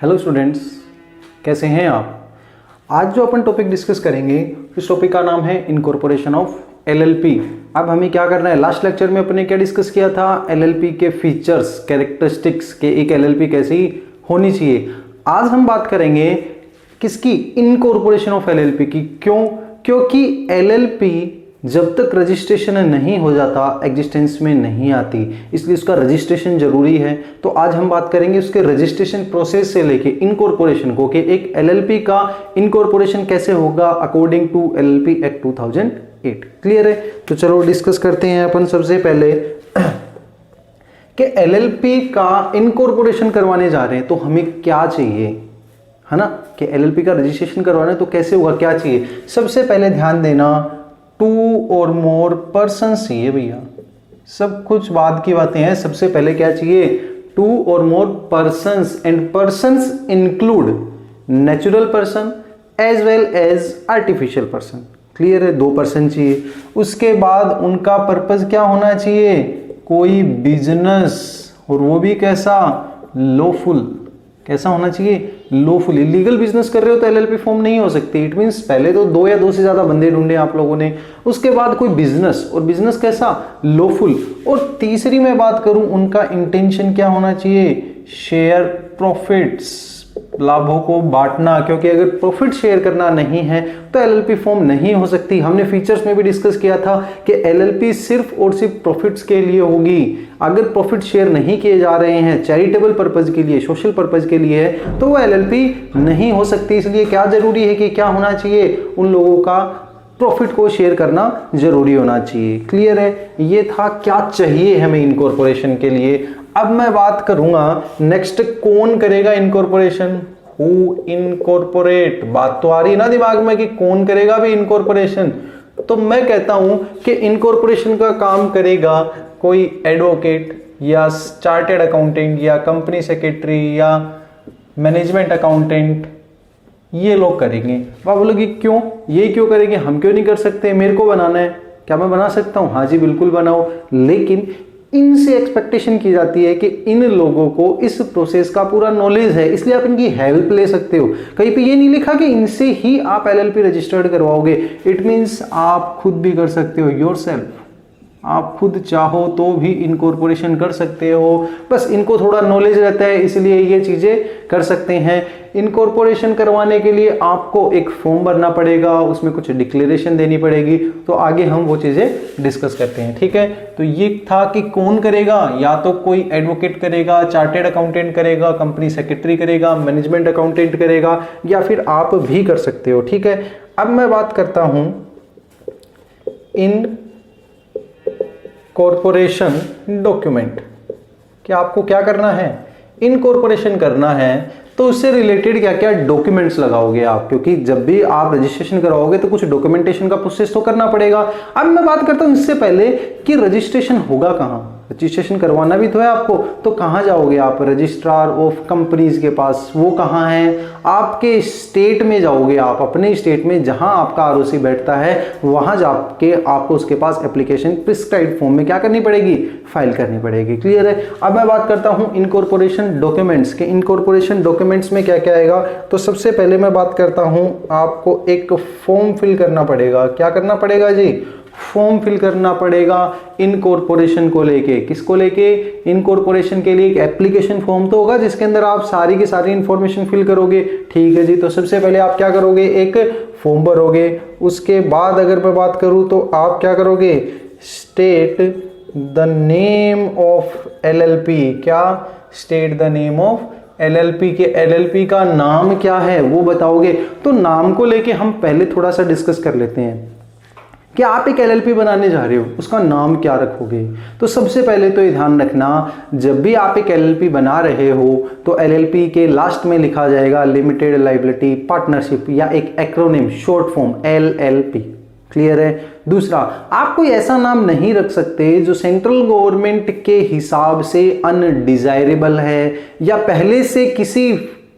Hello students, कैसे हैं आप। आज जो अपन टॉपिक डिस्कस करेंगे इस टॉपिक का नाम है इनकॉर्पोरेशन ऑफ एलएलपी। अब हमें क्या करना है, लास्ट लेक्चर में अपने क्या डिस्कस किया था, एलएलपी के फीचर्स कैरेक्टरिस्टिक्स के एक एलएलपी कैसी होनी चाहिए। आज हम बात करेंगे किसकी, इनकॉर्पोरेशन ऑफ एलएलपी की। क्यों? क्योंकि एलएलपी जब तक रजिस्ट्रेशन नहीं हो जाता एग्जिस्टेंस में नहीं आती, इसलिए उसका रजिस्ट्रेशन जरूरी है। तो आज हम बात करेंगे उसके रजिस्ट्रेशन प्रोसेस से लेके इनकॉर्पोरेशन को, कि एक एलएलपी का इनकॉर्पोरेशन कैसे होगा according to LLP act 2008। Clear है? तो चलो डिस्कस करते हैं अपन सबसे पहले कि एलएलपी का इनकॉर्पोरेशन करवाने जा रहे हैं तो हमें क्या चाहिए, है ना, कि एलएलपी का रजिस्ट्रेशन करवाना है तो कैसे होगा, क्या चाहिए। सबसे पहले ध्यान देना, 2 और मोर पर्सन चाहिए भैया। सब कुछ बाद की बातें हैं, सबसे पहले क्या चाहिए, 2 और more persons, and persons include natural person as well as artificial person. Clear है? 2 पर्सन चाहिए। उसके बाद उनका पर्पस क्या होना चाहिए, कोई बिजनेस, और वो भी कैसा, लॉफुल। कैसा होना चाहिए, लॉफुल। इलीगल बिजनेस कर रहे हो तो एलएलपी फॉर्म नहीं हो सकती। इट मींस पहले तो 2 या 2 से ज्यादा बंदे ढूंढे आप लोगों ने, उसके बाद कोई बिजनेस, और बिजनेस कैसा, लॉफुल। और तीसरी मैं बात करूं, उनका इंटेंशन क्या होना चाहिए, शेयर प्रॉफिट्स, लाभों को बांटना। क्योंकि अगर प्रॉफिट शेयर करना नहीं है तो एलएलपी फॉर्म नहीं हो सकती। हमने फीचर्स में भी डिस्कस किया था कि एलएलपी सिर्फ और सिर्फ प्रॉफिट्स के लिए होगी। अगर प्रॉफिट शेयर नहीं किए जा रहे हैं, चैरिटेबल पर्पज के लिए, सोशल पर्पज के लिए है, तो वो एलएलपी नहीं हो सकती। इसलिए क्या जरूरी है कि क्या होना चाहिए, उन लोगों का प्रॉफिट को शेयर करना जरूरी होना चाहिए। क्लियर है? ये था क्या चाहिए हमें इनकॉर्पोरेशन के लिए। अब मैं बात करूंगा नेक्स्ट, कौन करेगा इनकॉर्पोरेशन, हु इनकॉर्पोरेट। बात तो आ रही है ना दिमाग में कि कौन करेगा भी इनकॉर्पोरेशन। तो मैं कहता हूं कि इनकॉर्पोरेशन का काम करेगा कोई एडवोकेट या चार्टेड अकाउंटेंट या कंपनी सेक्रेटरी या मैनेजमेंट अकाउंटेंट, ये लोग करेंगे। आप बोलोगे क्यों, ये क्यों करेंगे, हम क्यों नहीं कर सकते, मेरे को बनाना है, क्या मैं बना सकता हूं? हाँ जी बिल्कुल बनाओ। लेकिन इनसे एक्सपेक्टेशन की जाती है कि इन लोगों को इस प्रोसेस का पूरा नॉलेज है, इसलिए आप इनकी हेल्प ले सकते हो। कहीं पे ये नहीं लिखा कि इनसे ही आप एलएलपी रजिस्टर्ड करवाओगे। इट मींस आप खुद भी कर सकते हो, योरसेल्फ। आप खुद चाहो तो भी इनकॉर्पोरेशन कर सकते हो, बस इनको थोड़ा नॉलेज रहता है इसलिए ये चीजें कर सकते हैं। इनकॉर्पोरेशन करवाने के लिए आपको एक फॉर्म भरना पड़ेगा, उसमें कुछ डिक्लेरेशन देनी पड़ेगी। तो आगे हम वो चीजें डिस्कस करते हैं, ठीक है। तो ये था कि कौन करेगा, या तो कोई एडवोकेट करेगा, चार्टेड अकाउंटेंट करेगा, कंपनी सेक्रेटरी करेगा, मैनेजमेंट अकाउंटेंट करेगा, या फिर आप भी कर सकते हो, ठीक है। अब मैं बात करता हूं इन कॉर्पोरेशन डॉक्यूमेंट, कि आपको क्या करना है, इनकॉर्पोरेशन करना है तो उससे रिलेटेड क्या क्या डॉक्यूमेंट्स लगाओगे आप, क्योंकि जब भी आप रजिस्ट्रेशन कराओगे तो कुछ डॉक्यूमेंटेशन का प्रोसेस तो करना पड़ेगा। अब मैं बात करता हूं इससे पहले कि रजिस्ट्रेशन होगा कहां, रजिस्ट्रेशन करवाना भी तो है आपको, तो कहां जाओगे आप, रजिस्ट्रार ऑफ कंपनीज के पास। वो कहां है, आपके स्टेट में जाओगे आप, अपने स्टेट में जहां आपका आरओसी बैठता है वहां जाके आपको उसके पास एप्लीकेशन प्रिस्क्राइब्ड फॉर्म में क्या करनी पड़ेगी, फाइल करनी पड़ेगी। क्लियर है? अब मैं बात करता हूं इनकॉर्पोरेशन डॉक्यूमेंट्स के। इनकॉर्पोरेशन डॉक्यूमेंट्स में क्या क्या आएगा, तो सबसे पहले मैं बात करता हूं, आपको एक फॉर्म फिल करना पड़ेगा। क्या करना पड़ेगा जी, फॉर्म फिल करना पड़ेगा इनकॉर्पोरेशन को लेके। किसको लेके, इनकॉर्पोरेशन के लिए एक एप्लीकेशन फॉर्म तो होगा जिसके अंदर आप सारी की सारी इंफॉर्मेशन फिल करोगे, ठीक है जी। तो सबसे पहले आप क्या करोगे, एक फॉर्म भरोगे। उसके बाद अगर मैं बात करूं तो आप क्या करोगे, state the name of LLP. क्या, state the name of LLP, के एलएलपी का नाम क्या है वो बताओगे। तो नाम को लेके हम पहले थोड़ा सा डिस्कस कर लेते हैं कि आप एक एलएलपी बनाने जा रहे हो, उसका नाम क्या रखोगे। तो सबसे पहले तो ये ध्यान रखना, जब भी आप एक एलएलपी बना रहे हो तो एलएलपी के लास्ट में लिखा जाएगा लिमिटेड लायबिलिटी पार्टनरशिप, या एक acronym short form LLP. Clear है? दूसरा, आप कोई ऐसा नाम नहीं रख सकते जो सेंट्रल गवर्नमेंट के हिसाब से अनडिजायरेबल है या पहले से किसी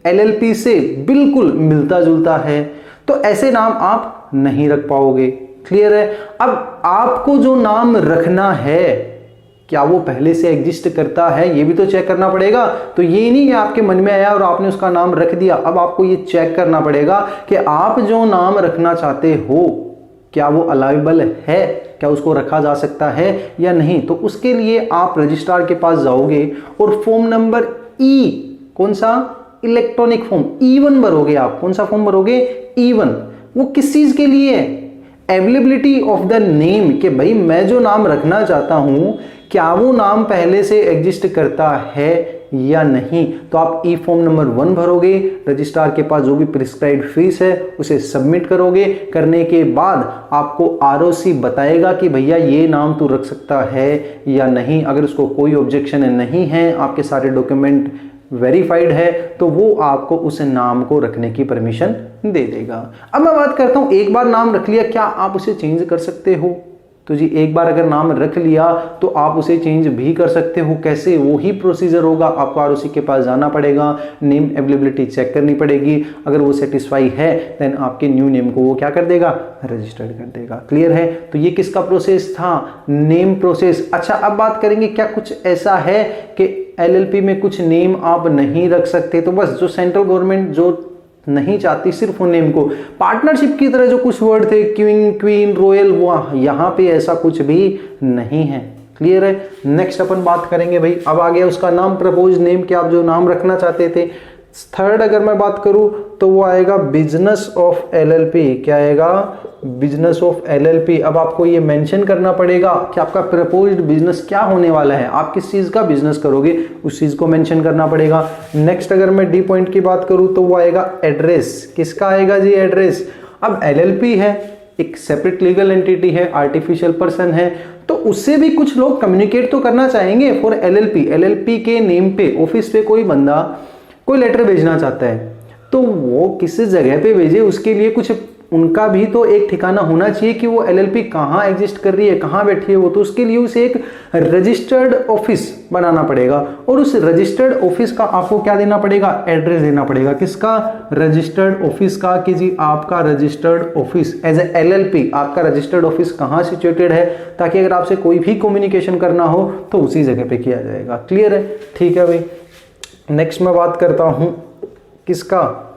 एलएलपी से बिल्कुल मिलता जुलता है, तो ऐसे नाम आप नहीं रख पाओगे। क्लियर है? अब आपको जो नाम रखना है क्या वो पहले से एग्जिस्ट करता है, ये भी तो चेक करना पड़ेगा। तो ये नहीं कि आपके मन में आया और आपने उसका नाम रख दिया, अब आपको ये चेक करना पड़ेगा कि आप जो नाम रखना चाहते हो क्या वो अलाउएबल है, क्या उसको रखा जा सकता है या नहीं। तो उसके लिए आप रजिस्ट्रार के पास जाओगे और फॉर्म नंबर ई, कौन सा, इलेक्ट्रॉनिक फॉर्म E1 भरोगे आप। कौन सा फॉर्म भरोगे, E1। वो किस चीज के लिए है, अवेलेबिलिटी ऑफ द नेम, कि भाई मैं जो नाम रखना चाहता हूं क्या वो नाम पहले से एग्जिस्ट करता है या नहीं। तो आप ई फॉर्म नंबर 1 भरोगे, रजिस्ट्रार के पास जो भी प्रिस्क्राइब्ड फीस है उसे सबमिट करोगे। करने के बाद आपको आरओसी बताएगा कि भैया ये नाम तू रख सकता है या नहीं। अगर उसको कोई ऑब्जेक्शन नहीं है, आपके सारे डॉक्यूमेंट वेरीफाइड है, तो वो आपको उस नाम को रखने की परमिशन दे देगा। अब मैं बात करता हूं, एक बार नाम रख लिया, क्या आप उसे चेंज कर सकते हो। तो जी एक बार अगर नाम रख लिया तो आप उसे चेंज भी कर सकते हो। कैसे, वो ही प्रोसीजर होगा, आपको आरओसी के पास जाना पड़ेगा, नेम अवेलेबिलिटी चेक करनी पड़ेगी। अगर वो सेटिस्फाई है देन आपके न्यू नेम को वो क्या कर देगा, रजिस्टर्ड कर देगा। क्लियर है। तो ये किसका प्रोसेस था, नेम प्रोसेस। अच्छा अब बात करेंगे क्या कुछ ऐसा है कि एलएलपी में कुछ नेम आप नहीं रख सकते। तो बस जो सेंट्रल गवर्नमेंट जो नहीं चाहती सिर्फ उन नेम को, पार्टनरशिप की तरह जो कुछ वर्ड थे क्वीन, क्वीन, रॉयल, वो यहां पे ऐसा कुछ भी नहीं है। क्लियर है। नेक्स्ट अपन बात करेंगे भाई, अब आ गया उसका नाम, प्रपोज नेम, कि आप जो नाम रखना चाहते थे। थर्ड अगर मैं बात करूं तो वो आएगा बिजनेस ऑफ एलएलपी। क्या आएगा, बिजनेस ऑफ एलएलपी। अब आपको ये मेंशन करना पड़ेगा कि आपका प्रपोज्ड बिजनेस क्या होने वाला है, आप किस चीज का बिजनेस करोगे उस चीज को मेंशन करना पड़ेगा। नेक्स्ट अगर मैं डी पॉइंट की बात करूं तो वो आएगा एड्रेस। किसका आएगा जी, एड्रेस। अब एलएलपी है, एक सेपरेट लीगल एंटिटी है, आर्टिफिशियल पर्सन है, तो उससे भी कुछ लोग कम्युनिकेट तो करना चाहेंगे फॉर एलएलपी। एलएलपी के नेम पे ऑफिस पे कोई बंदा कोई लेटर भेजना चाहता है तो वो किस जगह पे भेजे, उसके लिए कुछ उनका भी तो एक ठिकाना होना चाहिए कि वो एलएलपी कहाँ एग्जिस्ट कर रही है, कहाँ बैठी है वो। तो उसके लिए उसे एक रजिस्टर्ड ऑफिस बनाना पड़ेगा और उस रजिस्टर्ड ऑफिस का आपको क्या देना पड़ेगा, एड्रेस देना पड़ेगा। किसका, रजिस्टर्ड ऑफिस का, कि जी आपका registered office as a LLP आपका रजिस्टर्ड ऑफिस कहाँ सिचुएटेड है, ताकि अगर आपसे कोई भी कम्युनिकेशन करना हो तो उसी जगह पे किया जाएगा। क्लियर है। ठीक है भाई। नेक्स्ट मैं बात करता हूं किसका,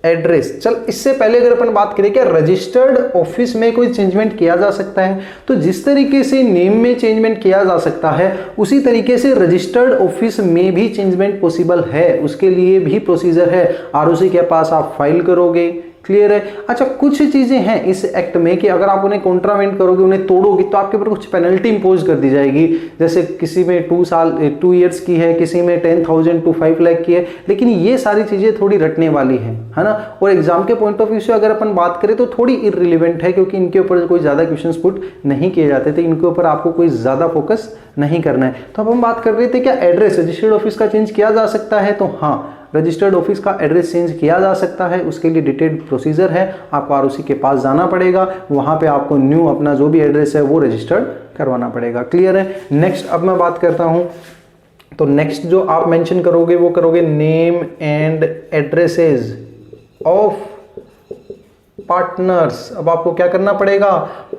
एड्रेस। चल इससे पहले अगर अपन बात करें क्या रजिस्टर्ड ऑफिस में कोई चेंजमेंट किया जा सकता है, तो जिस तरीके से नेम में चेंजमेंट किया जा सकता है उसी तरीके से रजिस्टर्ड ऑफिस में भी चेंजमेंट पॉसिबल है। उसके लिए भी प्रोसीजर है, आरओसी के पास आप फाइल करोगे। क्लियर है। अच्छा कुछ चीजें हैं इस एक्ट में कि अगर आप उन्हें कॉन्ट्रावेंट करोगे, उन्हें तोड़ोगे, तो आपके ऊपर कुछ पेनल्टी इंपोज कर दी जाएगी। जैसे किसी में 2 ईयर्स की है, किसी में 10,000 to 5 लाख की है। लेकिन ये सारी चीजें थोड़ी रटने वाली है ना। और एग्जाम के पॉइंट ऑफ व्यू से अगर अपन बात करें तो थोड़ी इररिलेवेंट है, क्योंकि इनके ऊपर कोई ज्यादा क्वेश्चंस पुट नहीं किए जाते थे, इनके ऊपर आपको कोई ज्यादा फोकस नहीं करना है। तो अब हम बात कर रहे थे क्या एड्रेस रजिस्टर्ड ऑफिस का चेंज किया जा सकता है, तो हाँ रजिस्टर्ड ऑफिस का एड्रेस चेंज किया जा सकता है। उसके लिए डिटेल्ड प्रोसीजर है, आपको आरओसी के पास जाना पड़ेगा, वहां पे आपको न्यू अपना जो भी एड्रेस है वो रजिस्टर्ड करवाना पड़ेगा। क्लियर है। नेक्स्ट अब मैं बात करता हूं, तो नेक्स्ट जो आप मेंशन करोगे वो करोगे name and addresses of partners. अब आपको क्या करना पड़ेगा,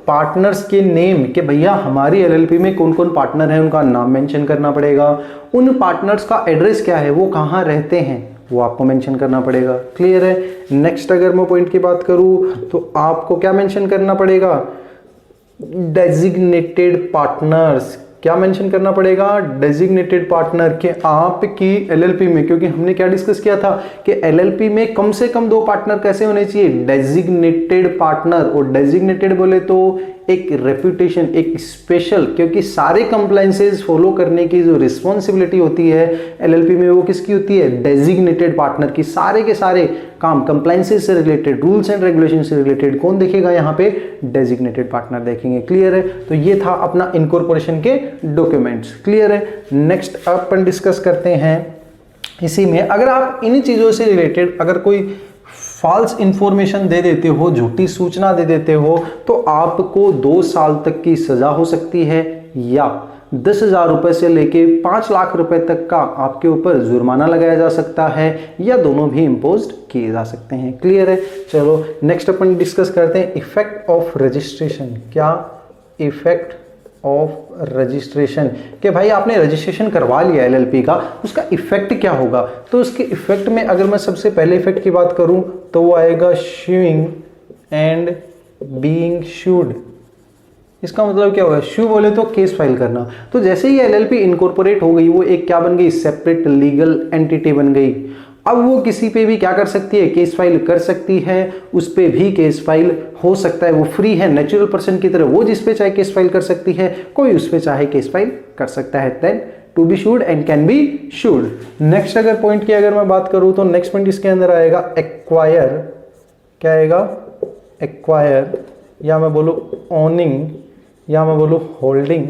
पार्टनर्स के नेम, कि भैया हमारी एलएलपी में कौन कौन पार्टनर है उनका नाम मेंशन करना पड़ेगा। उन पार्टनर्स का एड्रेस क्या है, वो कहाँ रहते हैं, वो आपको मेंशन करना पड़ेगा। क्लियर है। नेक्स्ट अगर मैं पॉइंट की बात करूं तो आपको क्या मेंशन करना पड़ेगा, डेजिग्नेटेड पार्टनर्स। क्या मेंशन करना पड़ेगा, डेजिग्नेटेड पार्टनर, के आपकी एलएलपी में, क्योंकि हमने क्या डिस्कस किया था कि एलएलपी में कम से कम 2 पार्टनर कैसे होने चाहिए, डेजिग्नेटेड पार्टनर। और डेजिग्नेटेड बोले तो एक रेपुटेशन, एक स्पेशल, क्योंकि सारे कंप्लायंसेस फॉलो करने की जो रिस्पॉन्सिबिलिटी होती है एलएलपी में वो किसकी होती है, डेजिग्नेटेड पार्टनर की। सारे के सारे काम कंप्लायंसेस से रिलेटेड, रूल्स एंड रेगुलेशन से रिलेटेड कौन देखेगा यहाँ पे, डेजिग्नेटेड पार्टनर देखेंगे। क्लियर है। तो ये था अपना इनकॉर्पोरेशन के डॉक्यूमेंट्स। क्लियर है। नेक्स्ट अपन डिस्कस करते हैं इसी में, अगर आप इन चीजों से रिलेटेड अगर कोई फॉल्स इंफॉर्मेशन दे देते हो, झूठी सूचना दे देते हो, तो आपको 2 साल तक की सजा हो सकती है या 10,000 रुपए से लेके 5 लाख रुपए तक का आपके ऊपर जुर्माना लगाया जा सकता है, या दोनों भी इम्पोज किए जा सकते हैं। क्लियर है। चलो नेक्स्ट अपन डिस्कस करते हैं इफेक्ट ऑफ रजिस्ट्रेशन। क्या इफेक्ट ऑफ रजिस्ट्रेशन, कि भाई आपने रजिस्ट्रेशन करवा लिया एलएलपी का, उसका इफेक्ट क्या होगा। तो उसके इफेक्ट में अगर मैं सबसे पहले इफेक्ट की बात करूं तो वो आएगा शूइंग एंड बीइंग शूड। इसका मतलब क्या होगा, शू बोले तो केस फाइल करना। तो जैसे ही एलएलपी इनकॉर्पोरेट हो गई, वो एक क्या बन गई, सेपरेट लीगल एंटिटी बन गई। अब वो किसी पे भी क्या कर सकती है, केस फाइल कर सकती है, उस पे भी केस फाइल हो सकता है। वो फ्री है, नेचुरल पर्सन की तरह, वो जिस पे चाहे केस फाइल कर सकती है, कोई उस पे चाहे केस फाइल कर सकता है। Then to be sued and can be sued. Next अगर पॉइंट की अगर मैं बात करूं तो नेक्स्ट पॉइंट इसके अंदर आएगा एक्वायर। क्या आएगा, एक्वायर, या मैं बोलूं ओनिंग, या मैं बोलूं होल्डिंग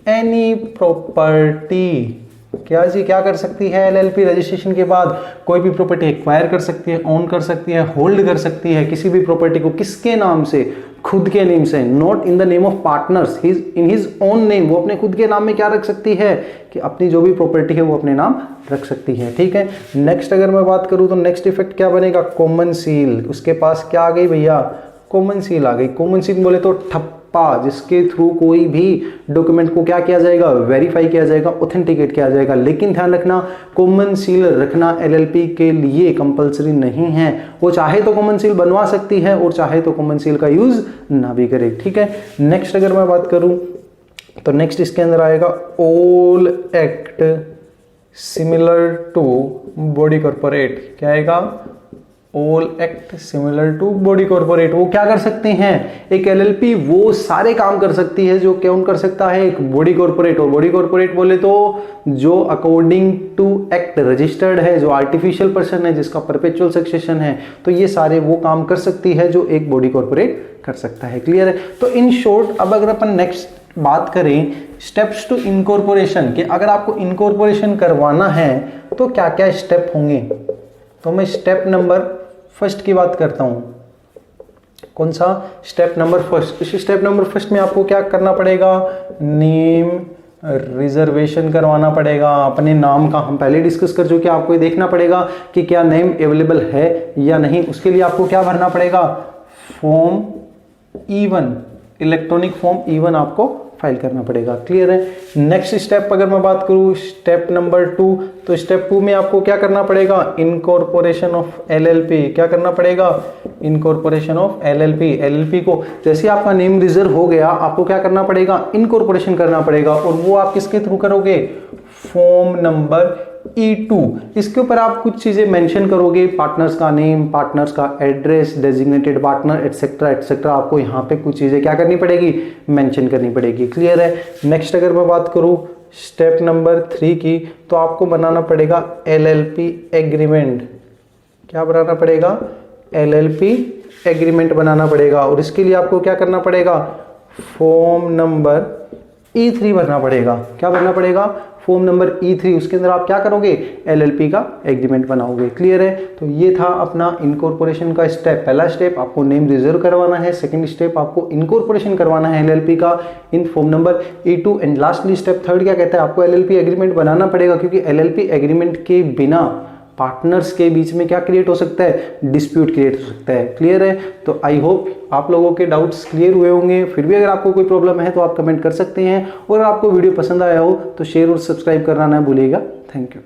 एनी प्रॉपर्टी। क्या जी क्या कर सकती है एलएलपी रजिस्ट्रेशन के बाद, कोई भी प्रॉपर्टी एक्वायर कर सकती है, ओन कर सकती है, होल्ड कर सकती है किसी भी प्रॉपर्टी को। किसके नाम से, खुद के नेम से, not in the name of partners, in his own name. वो अपने खुद के नाम में क्या रख सकती है, कि अपनी जो भी प्रॉपर्टी है वो अपने नाम रख सकती है। ठीक है, नेक्स्ट अगर मैं बात करूं तो नेक्स्ट इफेक्ट क्या बनेगा, कॉमन सील। उसके पास क्या आ गई भैया, कॉमन सील आ गई। कॉमन सील बोले तो ठप्पा, जिसके थ्रू कोई भी डॉक्यूमेंट को क्या किया जाएगा, वेरीफाई किया जाएगा, ऑथेंटिकेट किया जाएगा। लेकिन ध्यान रखना, कॉमन सील रखना एलएलपी के लिए कंपलसरी नहीं है। वो चाहे तो कॉमन सील बनवा सकती है और चाहे तो कॉमन सील का यूज ना भी करे। ठीक है, नेक्स्ट अगर मैं बात करूं तो नेक्स्ट इसके अंदर आएगा all act similar to body corporate. क्या आएगा, all act similar to body corporate. वो क्या कर सकते हैं, एक एलएलपी वो सारे काम कर सकती है जो कौन कर सकता है, एक बॉडी कॉर्पोरेट। और बॉडी कॉर्पोरेट बोले तो जो अकॉर्डिंग टू एक्ट रजिस्टर्ड है, जो आर्टिफिशियल पर्सन है, जिसका परपेचुअल सक्सेशन है, तो ये सारे वो काम कर सकती है जो एक बॉडी कॉर्पोरेट कर सकता है। क्लियर है। तो इन शॉर्ट अब अगर अपन नेक्स्ट बात करें स्टेप्स टू इनकॉर्पोरेशन, कि अगर आपको इनकॉर्पोरेशन करवाना है तो क्या क्या स्टेप होंगे, तो मैं स्टेप नंबर फर्स्ट की बात करता हूं। कौन सा, स्टेप नंबर फर्स्ट। इस स्टेप नंबर फर्स्ट में आपको क्या करना पड़ेगा, नेम रिजर्वेशन करवाना पड़ेगा। अपने नाम का हम पहले डिस्कस कर चुके हैं, आपको ये देखना पड़ेगा कि क्या नेम अवेलेबल है या नहीं। उसके लिए आपको क्या भरना पड़ेगा, form E1, electronic form E1 आपको फाइल करना पड़ेगा। क्लियर है। नेक्स्ट स्टेप अगर मैं बात करूं स्टेप नंबर 2, तो स्टेप 2 में आपको क्या करना पड़ेगा, इनकॉर्पोरेशन ऑफ एलएलपी। क्या करना पड़ेगा, इनकॉर्पोरेशन ऑफ एलएलपी। एलएलपी को जैसे आपका नेम रिजर्व हो गया, आपको क्या करना पड़ेगा, इनकॉर्पोरेशन करना पड़ेगा। और वो आप किसके थ्रू करोगे, फॉर्म नंबर E2। इसके ऊपर आप कुछ चीजें मेंशन करोगे, पार्टनर्स का नेम, पार्टनर्स का address, designated partner etcetera etcetera. आपको यहाँ पे कुछ चीजें क्या करनी पड़ेगी, मेंशन करनी पड़ेगी। क्लियर है। नेक्स्ट अगर मैं बात करूँ स्टेप नंबर 3 की, तो आपको बनाना पड़ेगा एलएलपी एग्रीमेंट। क्या बनाना पड़ेगा, एलएलपी एग्रीमेंट बनाना पड़ेगा। और इसके लिए आपको क्या करना पड़ेगा, फॉर्म नंबर E3 भरना पड़ेगा। क्या भरना पड़ेगा, फॉर्म नंबर E3। उसके अंदर आप क्या करोगे, एलएलपी का एग्रीमेंट बनाओगे। क्लियर है। तो ये था अपना इनकॉर्पोरेशन का स्टेप। पहला स्टेप आपको नेम रिजर्व करवाना है, सेकंड स्टेप आपको इनकॉर्पोरेशन करवाना है एलएलपी का in form number E2, and lastly step third क्या कहता है, आपको एलएलपी एग्रीमेंट बनाना पड़ेगा। क्योंकि एलएलपी एग्रीमेंट के बिना पार्टनर्स के बीच में क्या क्रिएट हो सकता है, डिस्प्यूट क्रिएट हो सकता है। क्लियर है। तो आई होप आप लोगों के डाउट्स क्लियर हुए होंगे। फिर भी अगर आपको कोई प्रॉब्लम है तो आप कमेंट कर सकते हैं, और अगर आपको वीडियो पसंद आया हो तो शेयर और सब्सक्राइब करना ना भूलिएगा। Thank you.